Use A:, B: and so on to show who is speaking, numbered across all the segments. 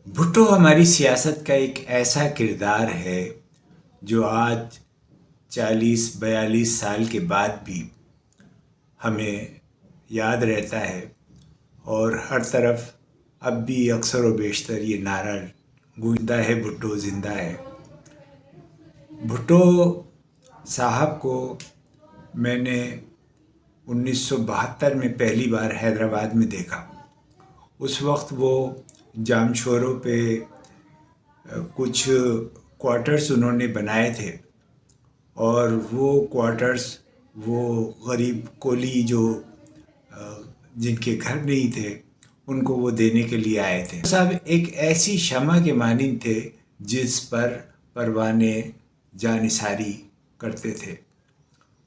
A: بھٹو ہماری سیاست کا ایک ایسا کردار ہے جو آج 40-42 سال کے بعد بھی ہمیں یاد رہتا ہے، اور ہر طرف اب بھی اکثر و بیشتر یہ نعرہ گونجتا ہے، بھٹو زندہ ہے۔ بھٹو صاحب کو میں نے 1972 میں پہلی بار حیدرآباد میں دیکھا۔ اس وقت وہ جام شوروں پہ کچھ کوارٹرز انہوں نے بنائے تھے، اور وہ کوارٹرز وہ غریب کولی جو جن کے گھر نہیں تھے ان کو وہ دینے کے لیے آئے تھے۔ صاحب ایک ایسی شمع کے مانند تھے جس پر پروانے جانثاری کرتے تھے،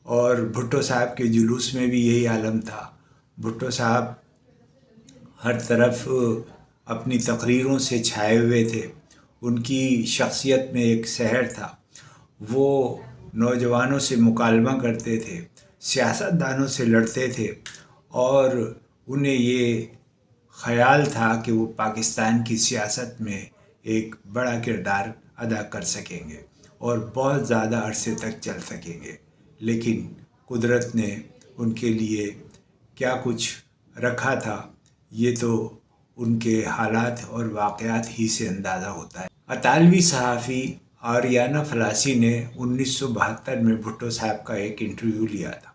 A: اور بھٹو صاحب کے جلوس میں بھی یہی عالم تھا۔ بھٹو صاحب ہر طرف اپنی تقریروں سے چھائے ہوئے تھے۔ ان کی شخصیت میں ایک سحر تھا۔ وہ نوجوانوں سے مکالمہ کرتے تھے، سیاست دانوں سے لڑتے تھے، اور انہیں یہ خیال تھا کہ وہ پاکستان کی سیاست میں ایک بڑا کردار ادا کر سکیں گے اور بہت زیادہ عرصے تک چل سکیں گے۔ لیکن قدرت نے ان کے لیے کیا کچھ رکھا تھا یہ تو ان کے حالات اور واقعات ہی سے اندازہ ہوتا ہے۔ اطالوی صحافی آریانا فلاسی نے 1972 میں بھٹو صاحب کا ایک انٹرویو لیا تھا،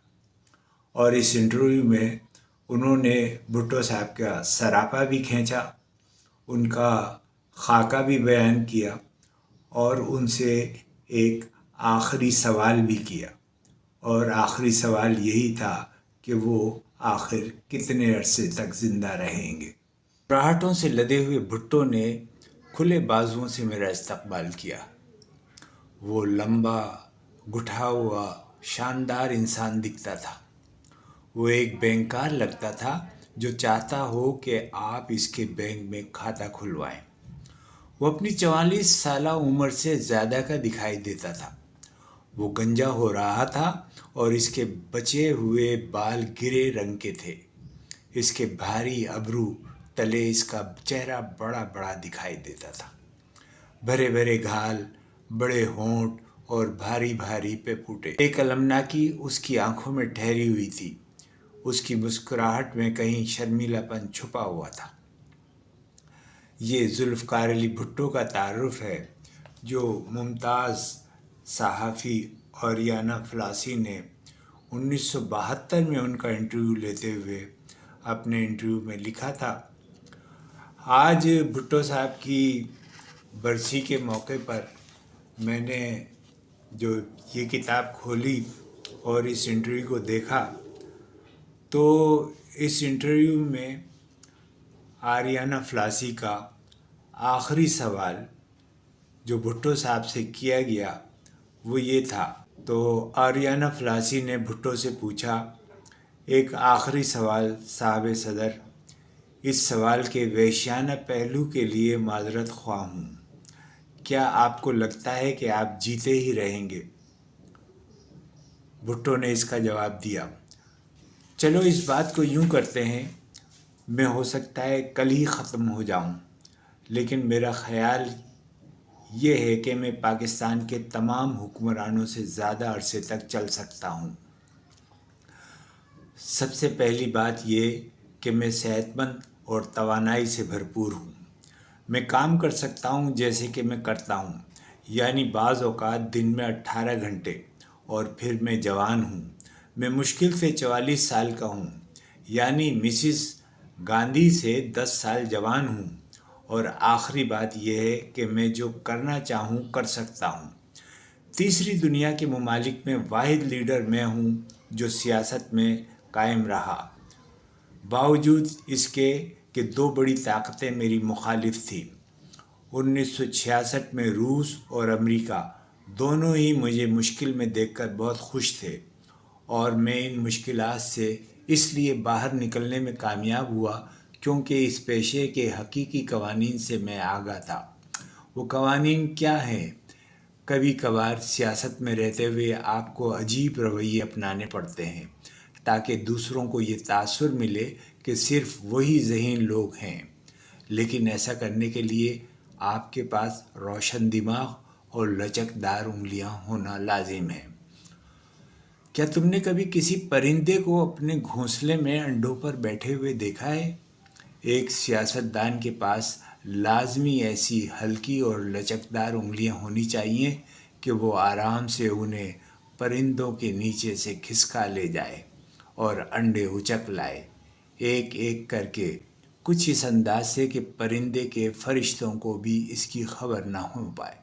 A: اور اس انٹرویو میں انہوں نے بھٹو صاحب کا سراپا بھی کھینچا، ان کا خاکہ بھی بیان کیا، اور ان سے ایک آخری سوال بھی کیا، اور آخری سوال یہی تھا کہ وہ آخر کتنے عرصے تک زندہ رہیں گے۔ راہٹوں سے لدے ہوئے بھٹو نے کھلے بازوؤں سے میرا استقبال کیا۔ وہ لمبا، گٹھا ہوا، شاندار انسان دکھتا تھا۔ وہ ایک بینکار لگتا تھا جو چاہتا ہو کہ آپ اس کے بینک میں کھاتہ کھلوائیں۔ وہ اپنی 44 سالہ عمر سے زیادہ کا دکھائی دیتا تھا۔ وہ گنجا ہو رہا تھا اور اس کے بچے ہوئے بال گرے رنگ کے تھے۔ اس کے بھاری ابرو تلے اس کا چہرہ بڑا بڑا دکھائی دیتا تھا۔ بھرے بھرے گھال، بڑے ہونٹ اور بھاری بھاری پپوٹے۔ ایک المناکی اس کی آنکھوں میں ٹھہری ہوئی تھی۔ اس کی مسکراہٹ میں کہیں شرمیلا پن چھپا ہوا تھا۔ یہ ذوالفقار علی بھٹو کا تعارف ہے جو ممتاز صحافی آریانا فلاسی نے 1972 میں ان کا انٹرویو لیتے ہوئے اپنے انٹرویو میں لکھا تھا۔ آج بھٹو صاحب کی برسی کے موقع پر میں نے جو یہ کتاب کھولی اور اس انٹرویو کو دیکھا، تو اس انٹرویو میں آریانا فلاسی کا آخری سوال جو بھٹو صاحب سے کیا گیا وہ یہ تھا۔ تو آریانا فلاسی نے بھٹو سے پوچھا، ایک آخری سوال صاحب صدر، اس سوال کے وحشیانہ پہلو کے لیے معذرت خواہ ہوں، کیا آپ کو لگتا ہے کہ آپ جیتے ہی رہیں گے؟ بھٹو نے اس کا جواب دیا، چلو اس بات کو یوں کرتے ہیں، میں ہو سکتا ہے کل ہی ختم ہو جاؤں، لیکن میرا خیال یہ ہے کہ میں پاکستان کے تمام حکمرانوں سے زیادہ عرصے تک چل سکتا ہوں۔ سب سے پہلی بات یہ کہ میں صحت مند اور توانائی سے بھرپور ہوں۔ میں کام کر سکتا ہوں جیسے کہ میں کرتا ہوں، یعنی بعض اوقات دن میں 18 گھنٹے، اور پھر میں جوان ہوں۔ میں مشکل سے 44 سال کا ہوں، یعنی مسز گاندھی سے 10 سال جوان ہوں، اور آخری بات یہ ہے کہ میں جو کرنا چاہوں کر سکتا ہوں۔ تیسری دنیا کے ممالک میں واحد لیڈر میں ہوں جو سیاست میں قائم رہا، باوجود اس کے کہ دو بڑی طاقتیں میری مخالف تھیں۔ 1966 میں روس اور امریکہ دونوں ہی مجھے مشکل میں دیکھ کر بہت خوش تھے، اور میں ان مشکلات سے اس لیے باہر نکلنے میں کامیاب ہوا کیونکہ اس پیشے کے حقیقی قوانین سے میں آگاہ تھا۔ وہ قوانین کیا ہیں؟ کبھی کبھار سیاست میں رہتے ہوئے آپ کو عجیب رویے اپنانے پڑتے ہیں تاکہ دوسروں کو یہ تاثر ملے کہ صرف وہی ذہین لوگ ہیں، لیکن ایسا کرنے کے لیے آپ کے پاس روشن دماغ اور لچکدار انگلیاں ہونا لازم ہے۔ کیا تم نے کبھی کسی پرندے کو اپنے گھونسلے میں انڈوں پر بیٹھے ہوئے دیکھا ہے؟ ایک سیاستدان کے پاس لازمی ایسی ہلکی اور لچکدار انگلیاں ہونی چاہیے کہ وہ آرام سے انہیں پرندوں کے نیچے سے کھسکا لے جائے اور انڈے اچک لائے، ایک ایک کر کے، کچھ اس انداز سے کہ پرندے کے فرشتوں کو بھی اس کی خبر نہ ہو پائے۔